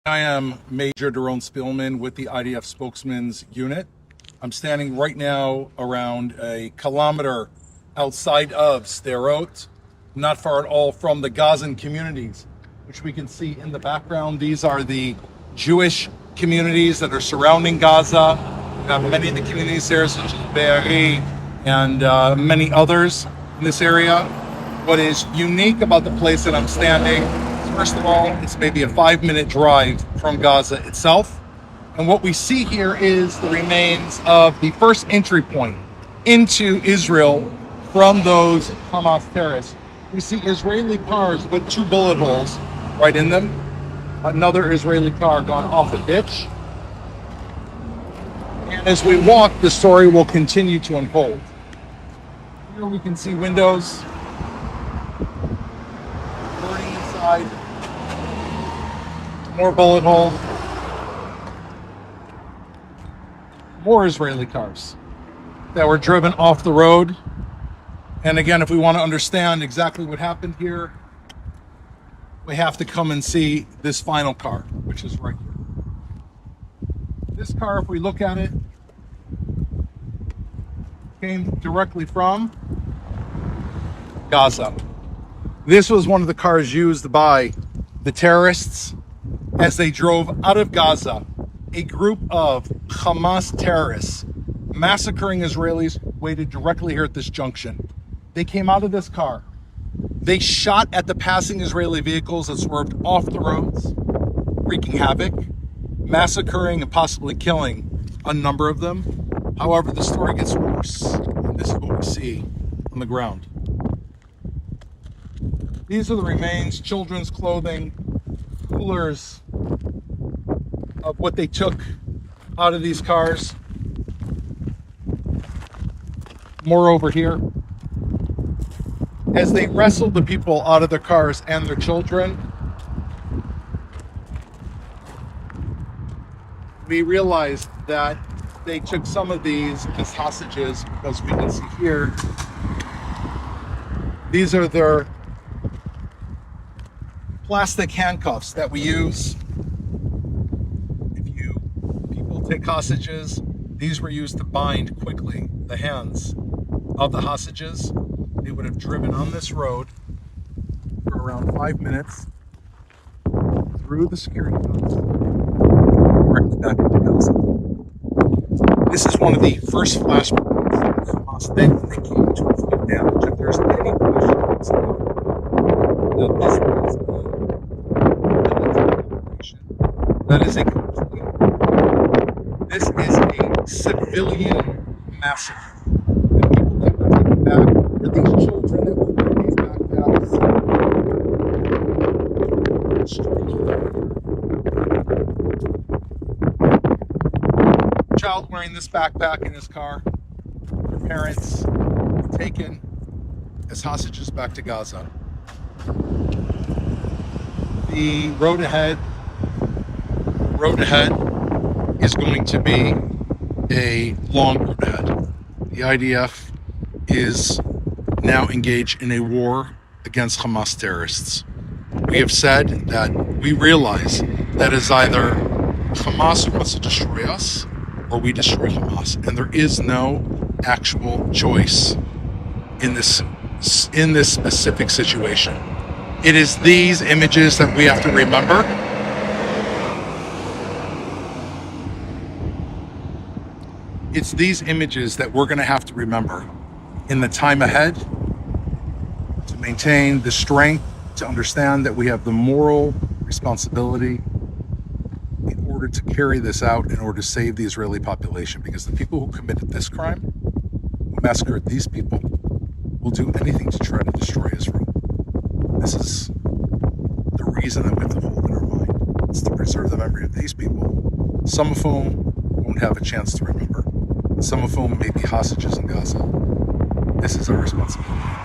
I am Major Daron Spielman with the IDF Spokesman's Unit. I'm standing right now around a kilometer outside of Sderot, not far at all from the Gazan communities, which we can see in the background. These are the Jewish communities that are surrounding Gaza. We have many of the communities there, such as Be'eri and many others in this area. What is unique about the place that I'm standing, first of all, it's maybe a 5-minute drive from Gaza itself. And what we see here is the remains of the first entry point into Israel from those Hamas terrorists. We see Israeli cars with 2 bullet holes right in them. Another Israeli car gone off a ditch. And as we walk, the story will continue to unfold. Here we can see windows burning inside. More bullet holes. More Israeli cars that were driven off the road. And again, if we want to understand exactly what happened here, we have to come and see this final car, which is right here. This car, if we look at it, came directly from Gaza. This was one of the cars used by the terrorists as they drove out of Gaza. A group of Hamas terrorists massacring Israelis waited directly here at this junction. They came out of this car. They shot at the passing Israeli vehicles that swerved off the roads, wreaking havoc, massacring and possibly killing a number of them. However, the story gets worse. And this is what we see on the ground. These are the remains, children's clothing, coolers of what they took out of these cars. More over here. As they wrestled the people out of their cars and their children, we realized that they took some of these as hostages, because we can see here, these are their plastic handcuffs that we use. People take hostages. These were used to bind quickly the hands of the hostages. They would have driven on this road for around 5 minutes through the security guards, directly back into Gaza. This is one of the first flashpoints that Hamas did when they came to inflict damage. If there's any questions that this was a military operation, that is a complete. This is a civilian massacre. The people that were taken back were these children that were wearing these backpacks. Child wearing this backpack in his car. Their parents were taken as hostages back to Gaza. The road ahead is going to be a long road ahead. The IDF is now engaged in a war against Hamas terrorists. We have said that we realize that is either Hamas who wants to destroy us or we destroy Hamas, and there is no actual choice in this specific situation. It is these images that we have to remember. It's these images that we're going to have to remember in the time ahead to maintain the strength, to understand that we have the moral responsibility in order to carry this out, in order to save the Israeli population, because the people who committed this crime, who massacred these people, will do anything to try to destroy Israel. This is the reason that we have to hold in our mind. It's to preserve the memory of these people, some of whom won't have a chance to remember, some of whom may be hostages in Gaza. This is our responsibility.